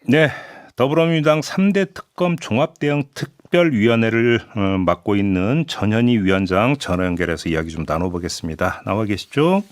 네, 더불어민주당 3대 특검 종합대응 특별위원회를 맡고 있는 전현희 위원장 전화 연결해서 이야기 좀 나눠보겠습니다. 나와 계시죠?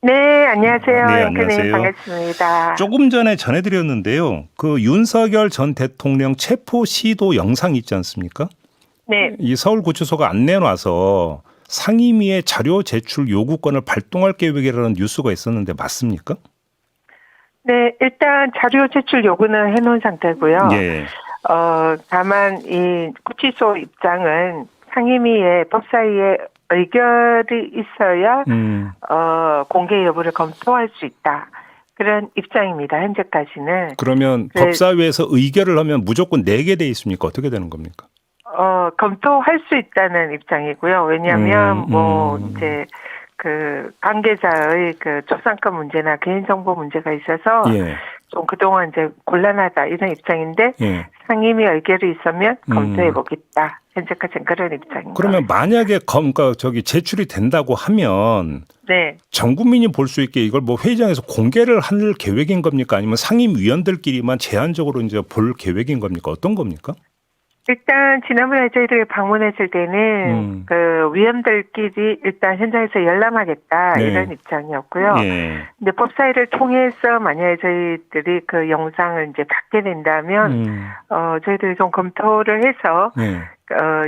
네, 안녕하세요. 네, 앵커님 안녕하세요. 반갑습니다. 조금 전에 전해드렸는데요. 그 윤석열 전 대통령 체포 시도 영상 있지 않습니까? 네, 이 서울구치소가 안 내놔서 상임위의 자료 제출 요구권을 발동할 계획이라는 뉴스가 있었는데 맞습니까? 네, 일단 자료 제출 요구는 해놓은 상태고요. 예. 다만 이 구치소 입장은 상임위의 법사위의 의결이 있어야 음. 공개 여부를 검토할 수 있다. 그런 입장입니다. 현재까지는. 그러면 법사위에서 의결을 하면 무조건 내게 돼 있습니까? 어떻게 되는 겁니까? 검토할 수 있다는 입장이고요. 왜냐하면 이제 그 관계자의 그 접근권 문제나 개인정보 문제가 있어서 예. 좀 그동안 이제 곤란하다 이런 입장인데 예. 상임위 의결이 있으면 검토해 보겠다. 현재까지는 그런 입장인 그러면 거예요. 만약에 그러니까 제출이 된다고 하면 네. 전 국민이 볼 수 있게 이걸 뭐 회의장에서 공개를 할 계획인 겁니까? 아니면 상임위원들끼리만 제한적으로 이제 볼 계획인 겁니까? 어떤 겁니까? 일단 지난번에 저희들이 방문했을 때는 그 위원들끼리 일단 현장에서 열람하겠다 네. 이런 입장이었고요. 예. 근데 법사위를 통해서 만약에 저희들이 그 영상을 이제 받게 된다면 저희들이 좀 검토를 해서 예.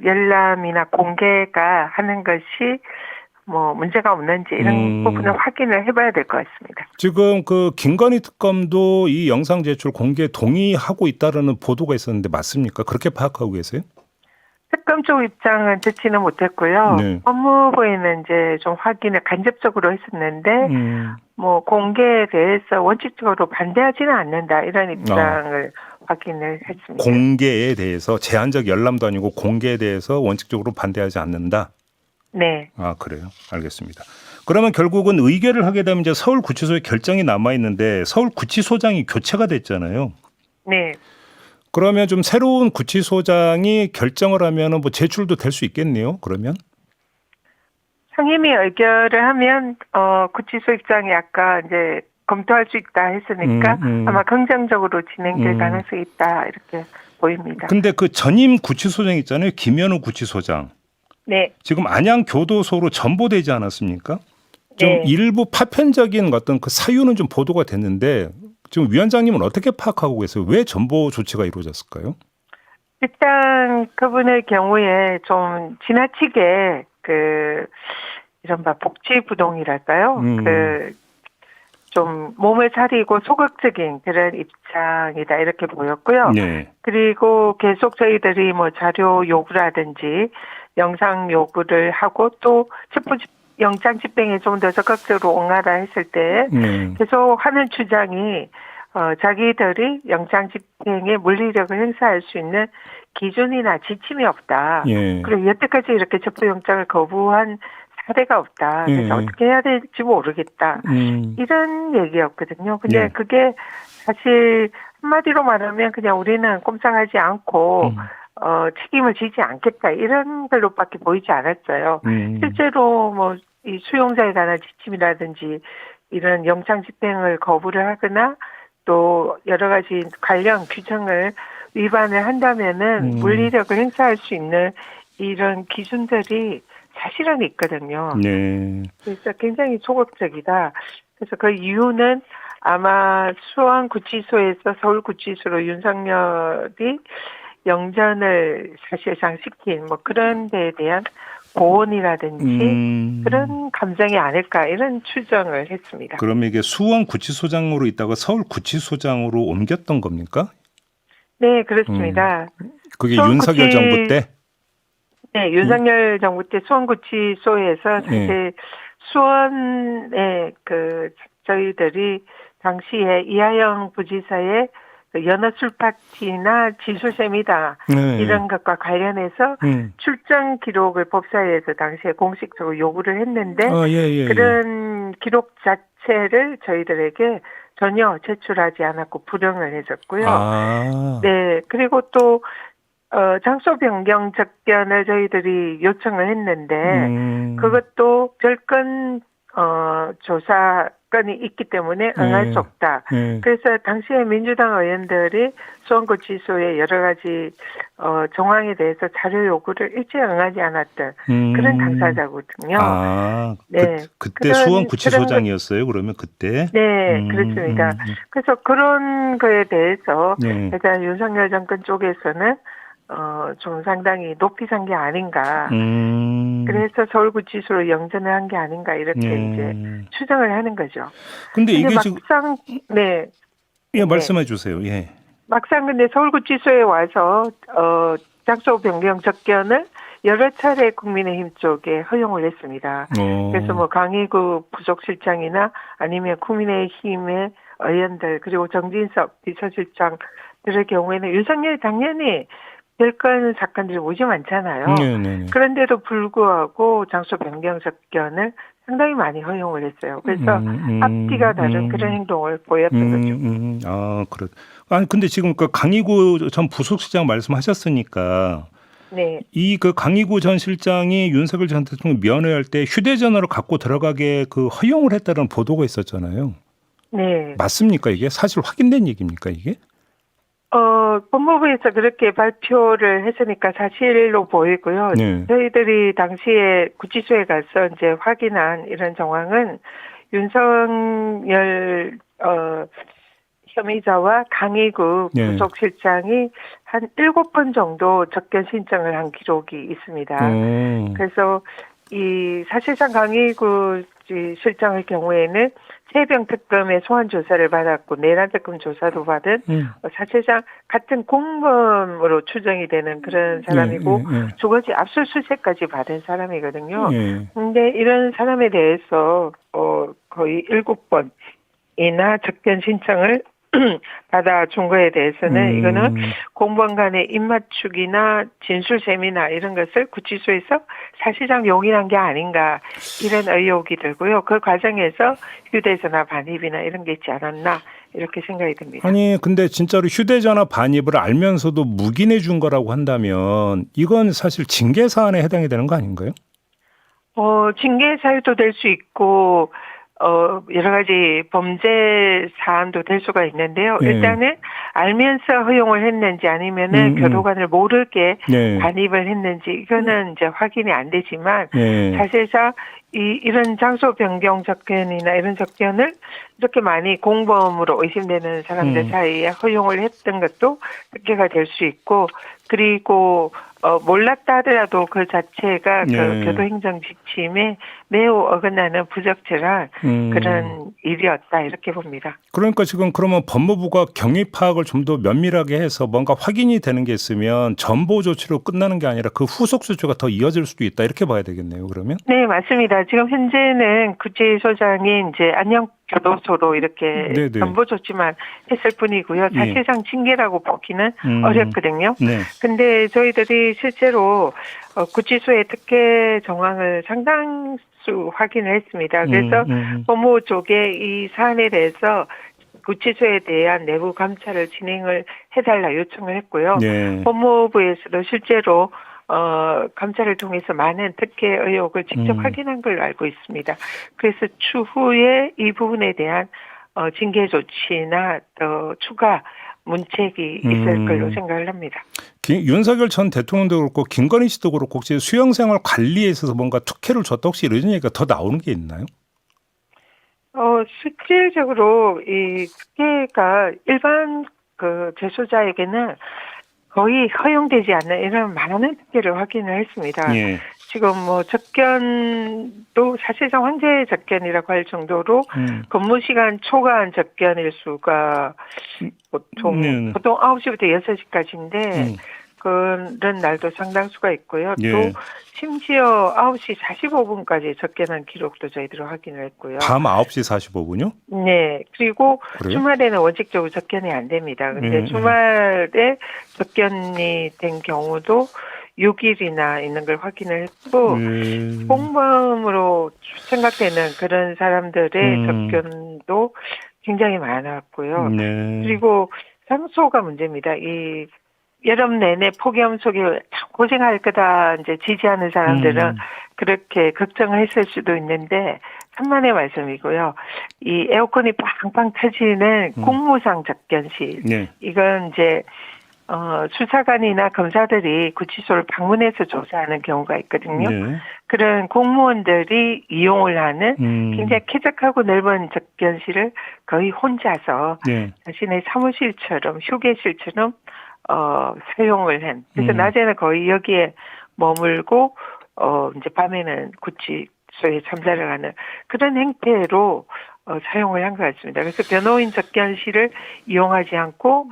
열람이나 공개가 하는 것이 뭐 문제가 없는지 이런 부분을 확인을 해봐야 될 것 같습니다. 지금 그 김건희 특검도 이 영상 제출 공개 동의하고 있다라는 보도가 있었는데 맞습니까? 그렇게 파악하고 계세요? 특검 쪽 입장은 듣지는 못했고요. 네. 법무부에는 이제 좀 확인을 간접적으로 했었는데 뭐 공개에 대해서 원칙적으로 반대하지는 않는다 이런 입장을 확인을 했습니다. 공개에 대해서 제한적 열람도 아니고 공개에 대해서 원칙적으로 반대하지 않는다. 네. 아, 그래요. 알겠습니다. 그러면 결국은 의결을 하게 되면 이제 서울구치소에 결정이 남아 있는데 서울구치소장이 교체가 됐잖아요. 네. 그러면 좀 새로운 구치소장이 결정을 하면은 뭐 제출도 될 수 있겠네요. 그러면 상임위 의결을 하면 구치소 입장이 아까 이제 검토할 수 있다 했으니까 아마 긍정적으로 진행될 가능성이 있다 이렇게 보입니다. 근데 그 전임 구치소장 있잖아요. 김현우 구치소장. 네. 지금 안양교도소로 전보되지 않았습니까? 좀 네. 일부 파편적인 어떤 그 사유는 좀 보도가 됐는데 지금 위원장님은 어떻게 파악하고 계세요? 왜 전보 조치가 이루어졌을까요? 일단 그분의 경우에 좀 지나치게 그 이른바 복지부동이랄까요? 좀 몸을 사리고 소극적인 그런 입장이다 이렇게 보였고요. 네. 그리고 계속 저희들이 뭐 자료 요구라든지 영상 요구를 하고 또 영장 집행에 좀 더 적극적으로 응하라 했을 때 계속 하는 주장이 자기들이 영장 집행에 물리력을 행사할 수 있는 기준이나 지침이 없다. 예. 그리고 여태까지 이렇게 체포영장을 거부한 사례가 없다. 그래서 어떻게 해야 될지 모르겠다. 이런 얘기였거든요. 근데 그게 사실 한마디로 말하면 그냥 우리는 꼼짝하지 않고 책임을 지지 않겠다. 이런 걸로밖에 보이지 않았어요. 실제로 뭐 이 수용자에 관한 지침이라든지 이런 영장 집행을 거부를 하거나 또 여러 가지 관련 규정을 위반을 한다면은 물리력을 행사할 수 있는 이런 기준들이 사실은 있거든요. 네. 그래서 굉장히 소극적이다. 그래서 그 이유는 아마 수원구치소에서 서울구치소로 윤석열이 영전을 사실상 시킨 뭐 그런 데에 대한 고언이라든지 그런 감정이 아닐까 이런 추정을 했습니다. 그럼 이게 수원구치소장으로 있다가 서울구치소장으로 옮겼던 겁니까? 네, 그렇습니다. 그게 윤석열 정부 때? 네, 윤석열 정부 때 수원구치소에서 사실 수원에 저희들이 당시에 이하영 부지사의 연어술 파티나 지수셈이다 이런 것과 관련해서 출정 기록을 법사위에서 당시에 공식적으로 요구를 했는데 그런 기록 자체를 저희들에게 전혀 제출하지 않았고 불응을 해줬고요. 네, 그리고 또 장소 변경 접견을 저희들이 요청을 했는데 그것도 별건 조사 조건이 있기 때문에 응할 수 없다. 그래서 당시에 민주당 의원들이 수원구치소의 여러 가지 정황에 대해서 자료 요구를 일체 응하지 않았던 그런 당사자거든요. 아, 네. 그때 수원구치소장이었어요. 그러면 그때? 네, 그렇습니다. 그래서 그런 거에 대해서 네. 일단 윤석열 정권 쪽에서는 좀 상당히 높이 산 게 아닌가. 그래서 서울구치소로 영전을 한 게 아닌가 이렇게 이제 추정을 하는 거죠. 근데 이게 막상 네. 예, 말씀해 주세요. 예. 막상 근데 서울구치소에 와서 장소 변경 접견을 여러 차례 국민의힘 쪽에 허용을 했습니다. 그래서 뭐 강희구 부속실장이나 아니면 국민의힘의 의원들 그리고 정진석 비서실장들의 경우에는 윤석열이 당연히 별건 사건들이 무지 많잖아요. 네네네. 그런데도 불구하고 장소 변경 접견을 상당히 많이 허용을 했어요. 그래서 앞뒤가 다른 그런 행동을 보였던 거죠. 아, 그래. 아니 근데 지금 그 강희구 전 부속실장 말씀하셨으니까 네. 이 그 강희구 전 실장이 윤석열 전 대통령 면회할 때 휴대전화를 갖고 들어가게 그 허용을 했다는 보도가 있었잖아요. 네. 맞습니까 이게? 사실 확인된 얘기입니까 이게? 법무부에서 그렇게 발표를 했으니까 사실로 보이고요. 네. 저희들이 당시에 구치소에 가서 이제 확인한 이런 정황은 윤석열 혐의자와 강희구 네. 부속실장이 한 7번 정도 접견 신청을 한 기록이 있습니다. 그래서 이 사실상 강희구 실장의 경우에는 세병 특검의 소환 조사를 받았고 내란 특검 조사도 받은 사실상 같은 공범으로 추정이 되는 그런 사람이고 주거지 압수수색까지 받은 사람이거든요. 근데 이런 사람에 대해서 거의 7번이나 접견 신청을 받아준 거에 대해서는 이거는 공범 간의 입맞추기나 진술 세미나 이런 것을 구치소에서 사실상 용인한 게 아닌가 이런 의혹이 들고요. 그 과정에서 휴대전화 반입이나 이런 게 있지 않았나 이렇게 생각이 듭니다. 아니 근데 진짜로 휴대전화 반입을 알면서도 묵인해 준 거라고 한다면 이건 사실 징계 사안에 해당이 되는 거 아닌가요? 징계 사유도 될 수 있고 여러 가지 범죄 사안도 될 수가 있는데요. 일단은 알면서 허용을 했는지 아니면은 교도관을 모르게 반입을 했는지 이거는 이제 확인이 안 되지만 사실상 이런 장소 변경 접견이나 이런 접견을 이렇게 많이 공범으로 의심되는 사람들 사이에 허용을 했던 것도 특혜가 될 수 있고 그리고 몰랐다 하더라도 그 자체가 그 교도행정 지침에 매우 어긋나는 부적절한 그런 일이었다 이렇게 봅니다. 그러니까 지금 그러면 법무부가 경위 파악을 좀 더 면밀하게 해서 뭔가 확인이 되는 게 있으면 전보 조치로 끝나는 게 아니라 그 후속 조치가 더 이어질 수도 있다 이렇게 봐야 되겠네요. 그러면? 네, 맞습니다. 지금 현재는 구치소장이 이제 안녕 교도소로 이렇게 전보 조치만 했을 뿐이고요. 사실상 징계라고 보기는 어렵거든요. 근데 저희들이 실제로 구치소의 특혜 정황을 상당수 확인을 했습니다. 그래서 법무부 쪽에 이 사안에 대해서 구치소에 대한 내부 감찰을 진행을 해달라 요청을 했고요. 법무부에서도 실제로 감찰을 통해서 많은 특혜 의혹을 직접 확인한 걸로 알고 있습니다. 그래서 추후에 이 부분에 대한 징계 조치나 더 추가 문책이 있을 걸로 생각을 합니다. 윤석열 전 대통령도 그렇고 김건희 씨도 그렇고 혹시 수용생활 관리에 있어서 뭔가 특혜를 줬다 혹시 이런 얘기가 더 나오는 게 있나요? 실질적으로 이 특혜가 일반 그 재소자에게는 거의 허용되지 않는 이런 많은 특혜를 확인을 했습니다. 지금 뭐 접견도 사실상 황제 접견이라고 할 정도로 근무 시간 초과한 접견일 수가 보통 9시부터 6시까지인데 그런 날도 상당수가 있고요. 또 심지어 9시 45분까지 접견한 기록도 저희들이 확인을 했고요. 밤 9시 45분요? 네. 그리고 그래요? 주말에는 원칙적으로 접견이 안 됩니다. 근데 주말에 접견이 된 경우도 6일이나 있는 걸 확인을 했고 공범으로 생각되는 그런 사람들의 접견도 굉장히 많았고요. 그리고 장소가 문제입니다. 이 여름 내내 폭염 속에 고생할 거다 이제 지지하는 사람들은 그렇게 걱정을 했을 수도 있는데 천만의 말씀이고요. 이 에어컨이 빵빵 터지는 공무상 접견실. 네. 이건 이제 수사관이나 검사들이 구치소를 방문해서 조사하는 경우가 있거든요. 네. 그런 공무원들이 이용을 하는 굉장히 쾌적하고 넓은 접견실을 거의 혼자서 네. 자신의 사무실처럼 휴게실처럼 사용을 한. 그래서 낮에는 거의 여기에 머물고 이제 밤에는 구치소에 잠자를 하는 그런 행태로 사용을 한 것 같습니다. 그래서 변호인 접견실을 이용하지 않고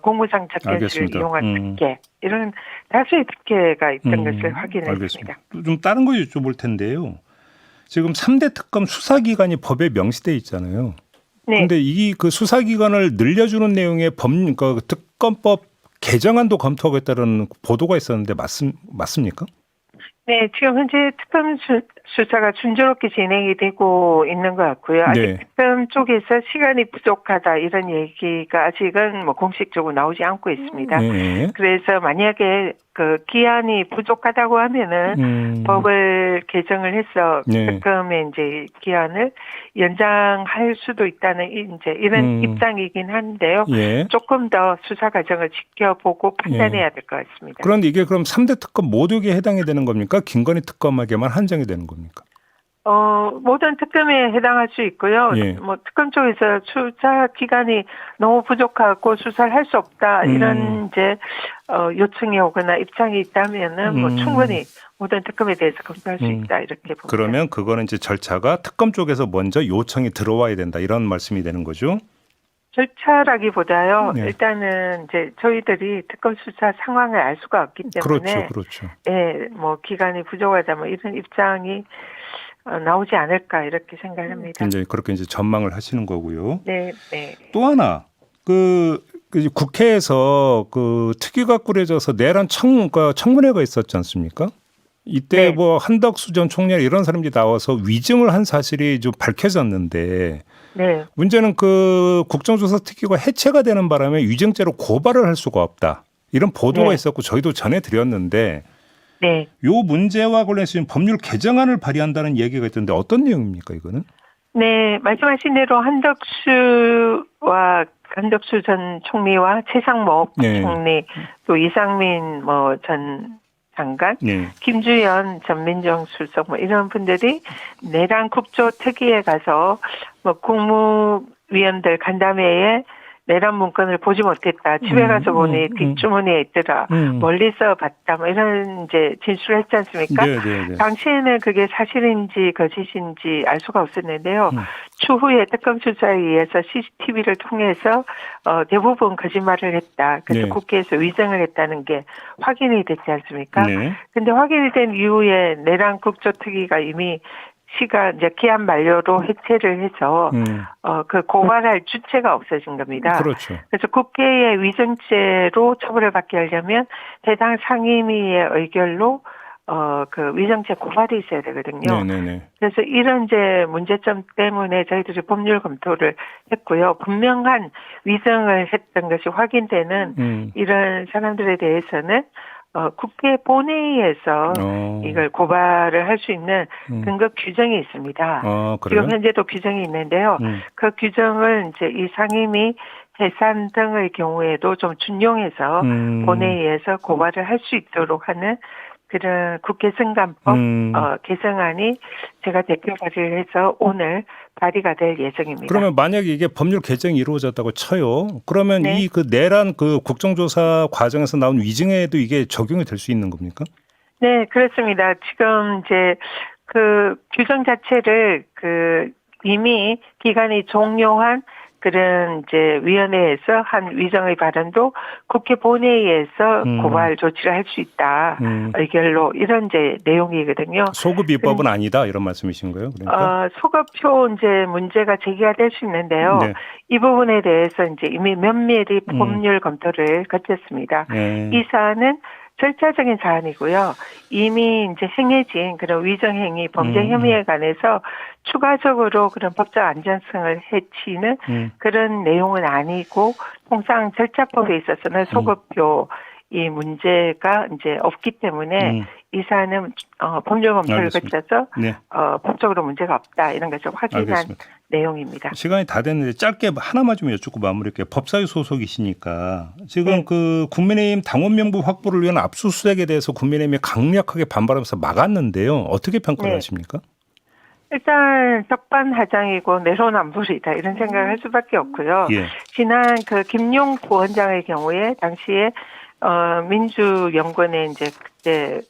공무상 접견실을 이용한 특혜 이런 다수의 특혜가 있던 것을 확인했습니다. 알겠습니다. 좀 다른 거 여쭤볼 텐데요. 지금 3대 특검 수사기관이 법에 명시돼 있잖아요. 그런데 네. 이 그 수사기관을 늘려주는 내용의 그러니까 특검법 개정안도 검토하겠다는 보도가 있었는데 맞습니까? 네, 지금 현재 특검 수사가 순조롭게 진행이 되고 있는 것 같고요. 아직 네. 특검 쪽에서 시간이 부족하다 이런 얘기가 아직은 뭐 공식적으로 나오지 않고 있습니다. 네. 그래서 만약에 그 기한이 부족하다고 하면은 법을 개정을 해서 네. 특검의 이제 기한을 연장할 수도 있다는 이제 이런 입장이긴 한데요. 예. 조금 더 수사 과정을 지켜보고 판단해야 될 것 같습니다. 그런데 이게 그럼 3대 특검 모두에게 해당이 되는 겁니까? 김건희 특검에게만 한정이 되는 겁니까? 모든 특검에 해당할 수 있고요. 예. 뭐 특검 쪽에서 수사 기간이 너무 부족하고 수사를 할 수 없다 이런 이제 요청이 오거나 입장이 있다면은 뭐 충분히 모든 특검에 대해서 검토할 수 있다 이렇게 봅니다. 그러면 그거는 이제 절차가 특검 쪽에서 먼저 요청이 들어와야 된다 이런 말씀이 되는 거죠? 절차라기보다요. 네. 일단은 이제 저희들이 특검 수사 상황을 알 수가 없기 때문에 그렇죠. 예, 뭐 기간이 부족하다 뭐 이런 입장이 나오지 않을까 이렇게 생각합니다. 이제 그렇게 이제 전망을 하시는 거고요. 네, 네. 또 하나 그 국회에서 그 특위가 꾸려져서 내란 청문회가 있었지 않습니까? 이때 네. 뭐 한덕수 전 총리 이런 사람들이 나와서 위증을 한 사실이 좀 밝혀졌는데 네. 문제는 그 국정조사 특위가 해체가 되는 바람에 위증죄로 고발을 할 수가 없다. 이런 보도가 네. 있었고 저희도 전해드렸는데 네. 요 문제와 관련해서 지금 법률 개정안을 발의한다는 얘기가 있던데 어떤 내용입니까 이거는? 네, 말씀하신 대로 한덕수 전 총리와 최상목 네. 총리 또 이상민 뭐 전 장관, 네. 김주연 전 민정수석 뭐 이런 분들이 내란 국조특위에 가서 뭐 국무위원들 간담회에 내란 문건을 보지 못했다. 집에 가서 보니 뒷주머니에 있더라. 멀리서 봤다. 뭐 이런 이제 진술을 했지 않습니까? 네. 당시에는 그게 사실인지 거짓인지 알 수가 없었는데요. 추후에 특검 수사에 의해서 CCTV를 통해서 대부분 거짓말을 했다. 그래서 네. 국회에서 위증을 했다는 게 확인이 됐지 않습니까? 네. 근데 확인이 된 이후에 내란 국조특위가 이미 이제 기한 만료로 해체를 해서 그 고발할 주체가 없어진 겁니다. 그렇죠. 그래서 국회의 위증죄로 처벌을 받게 하려면 해당 상임위의 의결로 그 위증죄 고발이 있어야 되거든요. 네네네. 그래서 이런 이제 문제점 때문에 저희들이 법률 검토를 했고요. 분명한 위증을 했던 것이 확인되는 이런 사람들에 대해서는 국회 본회의에서 이걸 고발을 할 수 있는 근거 규정이 있습니다. 지금 현재도 규정이 있는데요. 그 규정을 이제 이 상임위 해산 등의 경우에도 좀 준용해서 본회의에서 고발을 할 수 있도록 하는 그런 국회 승관법 개정안이 제가 대표 발의를 해서 오늘 발의가 될 예정입니다. 그러면 만약에 이게 법률 개정이 이루어졌다고 쳐요. 그러면 네. 이 그 내란 그 국정조사 과정에서 나온 위증에도 이게 적용이 될 수 있는 겁니까? 네, 그렇습니다. 지금 이제 그 규정 자체를 이미 기간이 종료한 그런 이제 위원회에서 한 위정의 발언도 국회 본회의에서 고발 조치를 할 수 있다. 의결로 이런 이제 내용이거든요. 소급 입법은 아니다 이런 말씀이신 거예요? 그러니까? 소급표 이제 문제가 제기가 될 수 있는데요. 네. 이 부분에 대해서 이제 이미 면밀히 법률 검토를 거쳤습니다. 이 사안은 절차적인 사안이고요. 이미 이제 행해진 그런 위정행위 범죄 혐의에 관해서 추가적으로 그런 법적 안전성을 해치는 그런 내용은 아니고 통상 절차법에 있어서는 소급표 이 문제가 이제 없기 때문에 이 사안은 법률 검토를 알겠습니다. 거쳐서 네. 법적으로 문제가 없다 이런 걸 좀 확인한 알겠습니다. 내용입니다. 시간이 다 됐는데 짧게 하나만 좀 여쭙고 마무리할게요. 법사위 소속이시니까 지금 네. 그 국민의힘 당원 명부 확보를 위한 압수수색에 대해서 국민의힘이 강력하게 반발하면서 막았는데요. 어떻게 평가를 네. 하십니까? 일단 적반하장이고 내로남불이다 이런 생각을 할 수밖에 없고요. 예. 지난 그 김용 부원장의 경우에 당시에 민주연구원에 이제 그때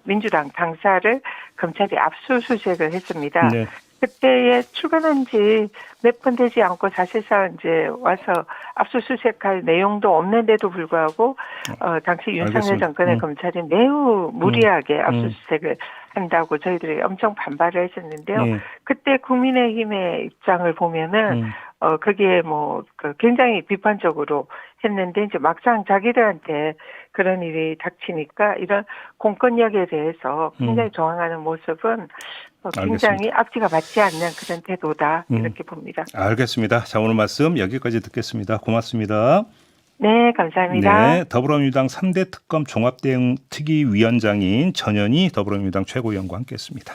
민주당 당사를 검찰이 압수수색을 했습니다. 네. 그때에 출근한 지 몇 번 되지 않고 사실상 이제 와서 압수수색할 내용도 없는데도 불구하고 당시 윤석열 알겠습니다. 정권의 검찰이 매우 무리하게 압수수색을 한다고 저희들이 엄청 반발을 했었는데요. 예. 그때 국민의힘의 입장을 보면은 그게 뭐 굉장히 비판적으로 했는데 이제 막상 자기들한테 그런 일이 닥치니까 이런 공권력에 대해서 굉장히 저항하는 모습은 굉장히 앞뒤가 맞지 않는 그런 태도다 이렇게 봅니다. 알겠습니다. 자, 오늘 말씀 여기까지 듣겠습니다. 고맙습니다. 네, 감사합니다. 네, 더불어민주당 3대 특검 종합대응 특위위원장인 전현희 더불어민주당 최고위원과 함께했습니다.